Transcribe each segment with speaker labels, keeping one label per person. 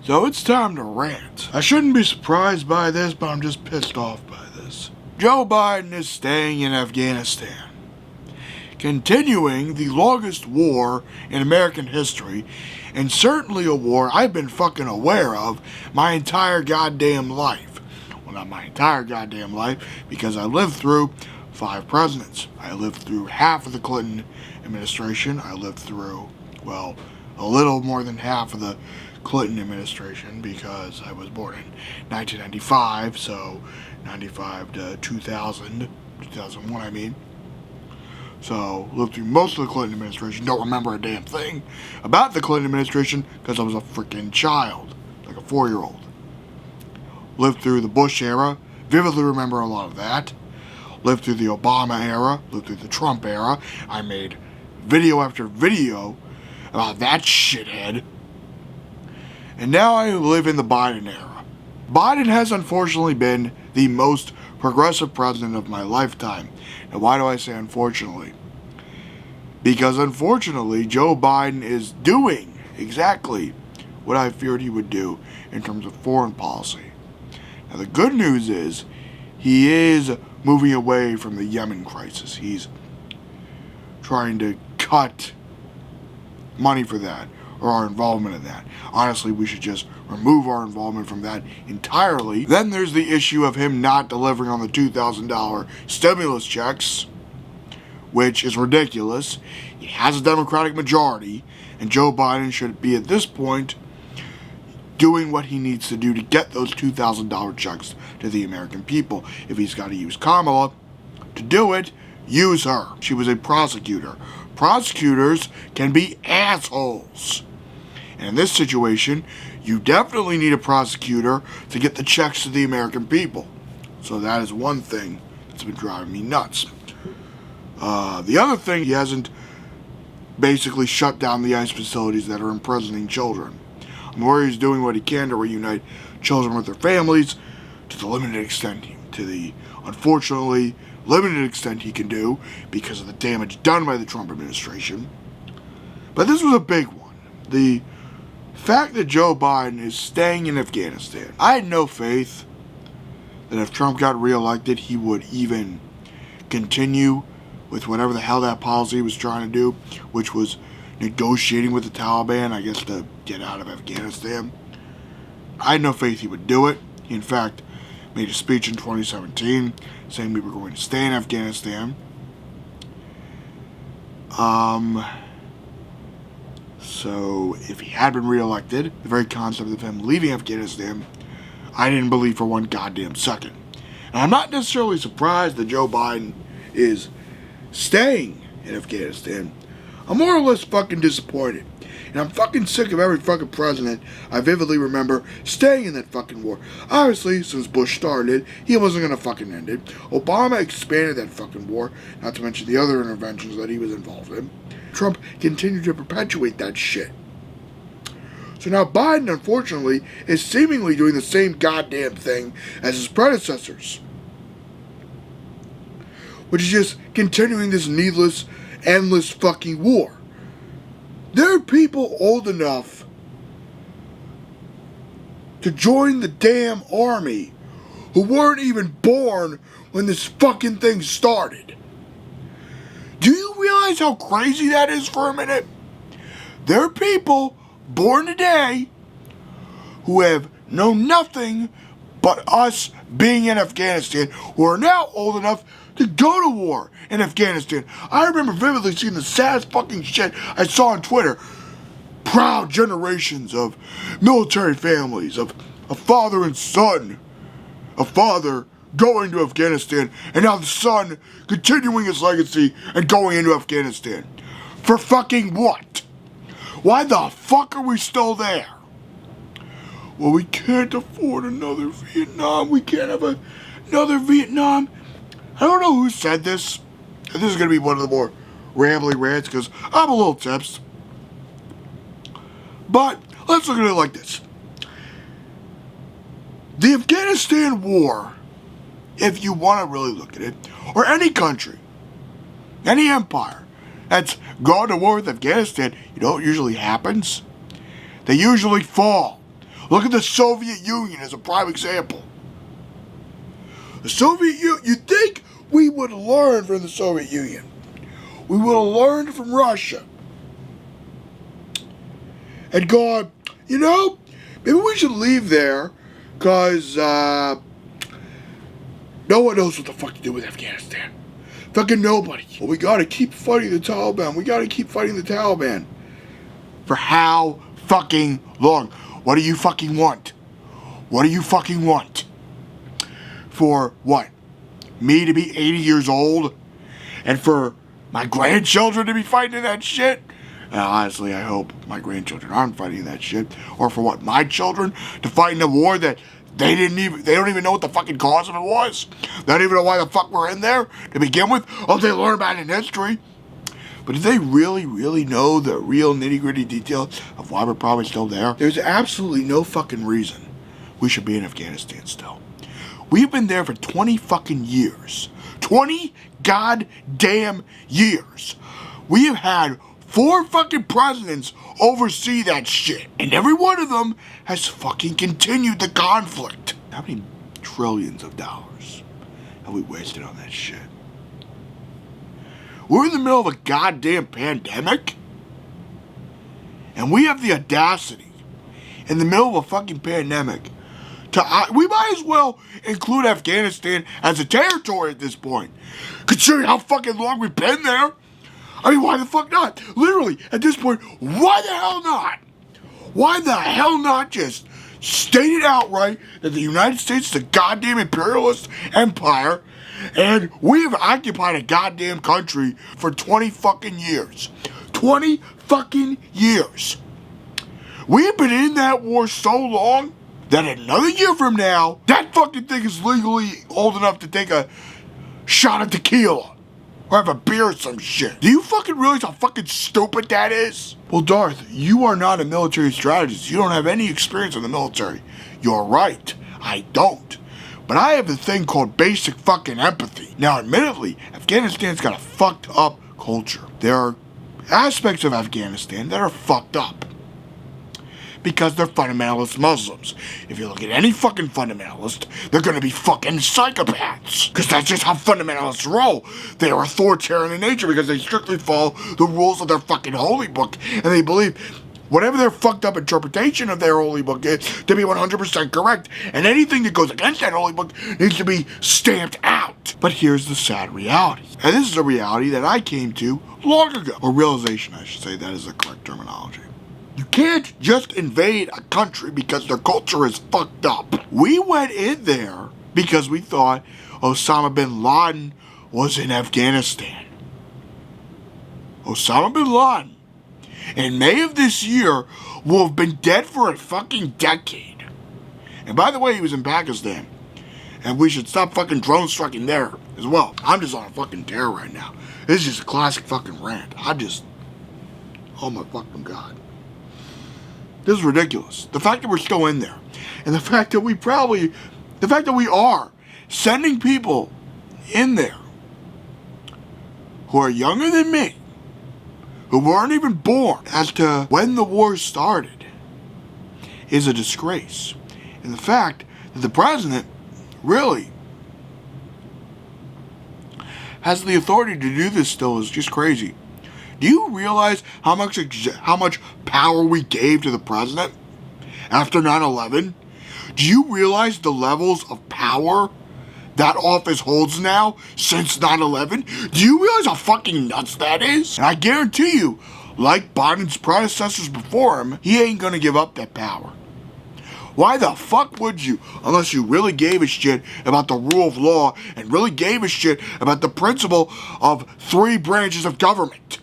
Speaker 1: So it's time to rant. I shouldn't be surprised by this, but I'm just pissed off by this. Joe Biden is staying in Afghanistan, continuing the longest war in American history, and certainly a war I've been fucking aware of my entire goddamn life. Well, not my entire goddamn life, because I lived through 5 presidents. I lived through half of the Clinton administration. I lived through, well, a little more than half of the Clinton administration, because I was born in 1995, so 95 to 2001 I mean. So, lived through most of the Clinton administration, don't remember a damn thing about the Clinton administration because I was a freaking child, like a 4-year-old. Lived through the Bush era, vividly remember a lot of that. Lived through the Obama era, lived through the Trump era. I made video after video about that shithead. And now I live in the Biden era. Biden has unfortunately been the most progressive president of my lifetime. Now why do I say unfortunately? Because unfortunately, Joe Biden is doing exactly what I feared he would do in terms of foreign policy. Now the good news is, he is moving away from the Yemen crisis. He's trying to cut money for that, or our involvement in that. Honestly, we should just remove our involvement from that entirely. Then there's the issue of him not delivering on the $2,000 stimulus checks, which is ridiculous. He has a Democratic majority, and Joe Biden should be at this point doing what he needs to do to get those $2,000 checks to the American people. If he's got to use Kamala to do it, use her. She was a prosecutor. Prosecutors can be assholes. And in this situation, you definitely need a prosecutor to get the checks to the American people. So that is one thing that's been driving me nuts. The other thing, he hasn't basically shut down the ICE facilities that are imprisoning children. I'm worried he's doing what he can to reunite children with their families to the limited extent, unfortunately, limited extent he can do because of the damage done by the Trump administration. But this was a big one. The fact that Joe Biden is staying in Afghanistan. I had no faith that if Trump got reelected, he would even continue with whatever the hell that policy he was trying to do, which was negotiating with the Taliban, I guess, to get out of Afghanistan. I had no faith he would do it. He, in fact, made a speech in 2017 saying we were going to stay in Afghanistan. So, if he had been reelected, the very concept of him leaving Afghanistan, I didn't believe for one goddamn second. And I'm not necessarily surprised that Joe Biden is staying in Afghanistan. I'm more or less fucking disappointed. And I'm fucking sick of every fucking president I vividly remember staying in that fucking war. Obviously, since Bush started, he wasn't gonna fucking end it. Obama expanded that fucking war, not to mention the other interventions that he was involved in. Trump continued to perpetuate that shit. So now Biden, unfortunately, is seemingly doing the same goddamn thing as his predecessors, which is just continuing this needless, endless fucking war. There are people old enough to join the damn army who weren't even born when this fucking thing started. Do you realize how crazy that is for a minute? There are people born today who have known nothing but us being in Afghanistan, who are now old enough to go to war in Afghanistan. I remember vividly seeing the saddest fucking shit I saw on Twitter. Proud generations of military families, of a father and son. A father going to Afghanistan, and now the son continuing his legacy and going into Afghanistan. For fucking what? Why the fuck are we still there? Well, we can't afford another Vietnam. We can't have another Vietnam. I don't know who said this. This is going to be one of the more rambly rants because I'm a little tipsed. But let's look at it like this. The Afghanistan war, if you want to really look at it, or any country, any empire that's gone to war with Afghanistan, you know what usually happens? They usually fall. Look at the Soviet Union as a prime example. The Soviet Union, you'd think we would learn from the Soviet Union. We would have learned from Russia. And gone, you know, maybe we should leave there because no one knows what the fuck to do with Afghanistan. Fucking nobody. Well, we gotta keep fighting the Taliban. We gotta keep fighting the Taliban. For how fucking long? What do you fucking want? What do you fucking want? For what? Me to be 80 years old? And for my grandchildren to be fighting that shit? Honestly, I hope my grandchildren aren't fighting that shit. Or for what? My children to fight in a war that they don't even know what the fucking cause of it was. They don't even know why the fuck we're in there to begin with. Oh, they learn about it in history. But do they really, really know the real nitty-gritty details of why we're probably still there? There's absolutely no fucking reason we should be in Afghanistan still. We've been there for 20 fucking years. 20 goddamn years. We have had 4 fucking presidents oversee that shit. And every one of them has fucking continued the conflict. How many trillions of dollars have we wasted on that shit? We're in the middle of a goddamn pandemic. And we have the audacity, in the middle of a fucking pandemic, we might as well include Afghanistan as a territory at this point. Considering how fucking long we've been there. I mean, why the fuck not? Literally, at this point, why the hell not? Why the hell not just state it outright that the United States is a goddamn imperialist empire and we have occupied a goddamn country for 20 fucking years. 20 fucking years. We've been in that war so long that another year from now, that fucking thing is legally old enough to take a shot of tequila. Or have a beer or some shit. Do you fucking realize how fucking stupid that is? Well, Darth, you are not a military strategist. You don't have any experience in the military. You're right. I don't. But I have a thing called basic fucking empathy. Now, admittedly, Afghanistan's got a fucked up culture. There are aspects of Afghanistan that are fucked up. Because they're fundamentalist Muslims. If you look at any fucking fundamentalist, they're gonna be fucking psychopaths. Because that's just how fundamentalists roll. They are authoritarian in nature because they strictly follow the rules of their fucking holy book. And they believe whatever their fucked up interpretation of their holy book is to be 100% correct. And anything that goes against that holy book needs to be stamped out. But here's the sad reality. And this is a reality that I came to long ago. Or realization, I should say. That is the correct terminology. You can't just invade a country because their culture is fucked up. We went in there because we thought Osama bin Laden was in Afghanistan. Osama bin Laden, in May of this year, will have been dead for a fucking decade. And by the way, he was in Pakistan. And we should stop fucking drone striking there as well. I'm just on a fucking tear right now. This is just a classic fucking rant. Oh my fucking God. This is ridiculous. The fact that we're still in there. And the fact that we are sending people in there who are younger than me, who weren't even born as to when the war started, is a disgrace. And the fact that the president really has the authority to do this still is just crazy. Do you realize how much power we gave to the president after 9/11? Do you realize the levels of power that office holds now since 9/11? Do you realize how fucking nuts that is? And I guarantee you, like Biden's predecessors before him, he ain't gonna give up that power. Why the fuck would you, unless you really gave a shit about the rule of law and really gave a shit about the principle of 3 branches of government?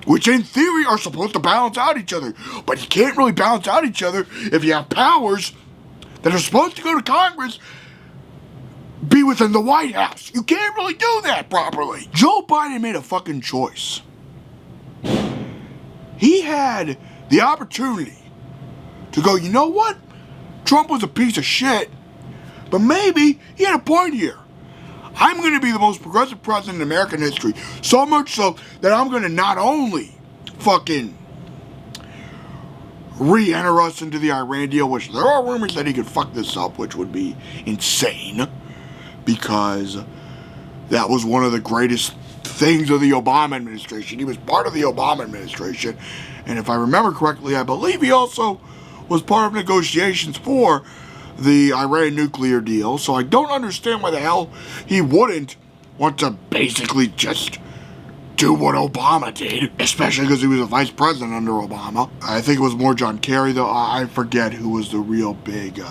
Speaker 1: Which in theory are supposed to balance out each other. But you can't really balance out each other if you have powers that are supposed to go to Congress be within the White House. You can't really do that properly. Joe Biden made a fucking choice. He had the opportunity to go, you know what? Trump was a piece of shit, but maybe he had a point here. I'm going to be the most progressive president in American history. So much so that I'm going to not only fucking re-enter us into the Iran deal, which there are rumors that he could fuck this up, which would be insane, because that was one of the greatest things of the Obama administration. He was part of the Obama administration, and if I remember correctly, I believe he also was part of negotiations for the Iran nuclear deal, so I don't understand why the hell he wouldn't want to basically just do what Obama did, especially because he was a vice president under Obama. I think it was more John Kerry, though. I forget who was the real big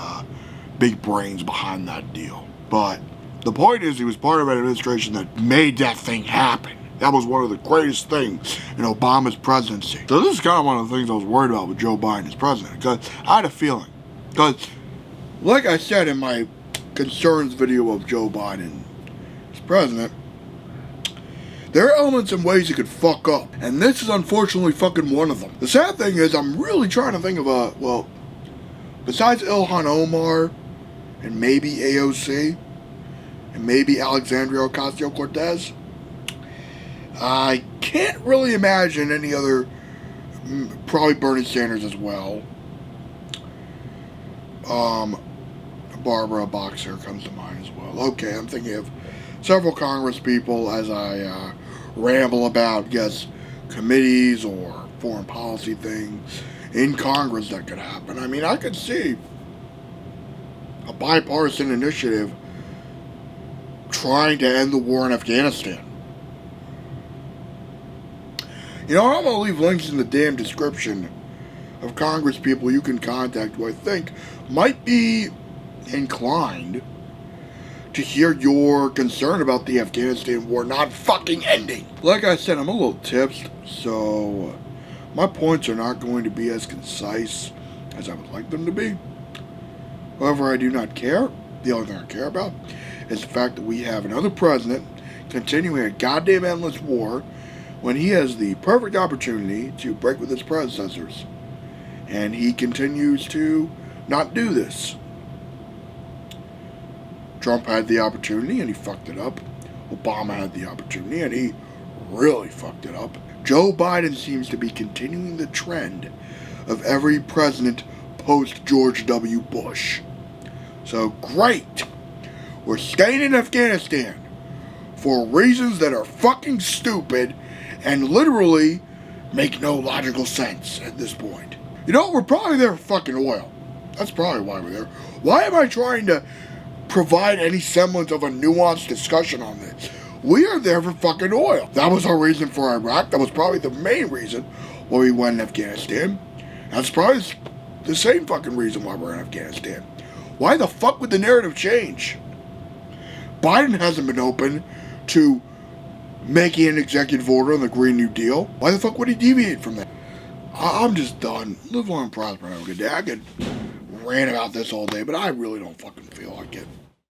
Speaker 1: brains behind that deal. But the point is, he was part of an administration that made that thing happen. That was one of the greatest things in Obama's presidency. So this is kind of one of the things I was worried about with Joe Biden as president, because I had a feeling. Because, like I said in my concerns video of Joe Biden as president, there are elements and ways he could fuck up, and this is unfortunately fucking one of them. The sad thing is, I'm really trying to think of besides Ilhan Omar, and maybe AOC, and maybe Alexandria Ocasio-Cortez, I can't really imagine any other, probably Bernie Sanders as well. Barbara Boxer comes to mind as well. Okay, I'm thinking of several Congress people as I ramble about, committees or foreign policy things in Congress that could happen. I mean, I could see a bipartisan initiative trying to end the war in Afghanistan. You know, I'm going to leave links in the damn description of Congress people you can contact who I think might be inclined to hear your concern about the Afghanistan war not fucking ending. Like I said, I'm a little tipsed, so my points are not going to be as concise as I would like them to be. However, I do not care. The only thing I care about is the fact that we have another president continuing a goddamn endless war when he has the perfect opportunity to break with his predecessors. And he continues to not do this. Trump had the opportunity and he fucked it up. Obama had the opportunity and he really fucked it up. Joe Biden seems to be continuing the trend of every president post George W. Bush. So great. We're staying in Afghanistan for reasons that are fucking stupid and literally make no logical sense at this point. You know, we're probably there for fucking oil. That's probably why we're there. Why am I trying to provide any semblance of a nuanced discussion on this? We are there for fucking oil. That was our reason for Iraq. That was probably the main reason why we went in Afghanistan. That's probably the same fucking reason why we're in Afghanistan. Why the fuck would the narrative change? Biden hasn't been open to making an executive order on the Green New Deal. Why the fuck would he deviate from that? I'm just done. Live long and prosper and have a good day. I could rant about this all day, but I really don't fucking feel like it.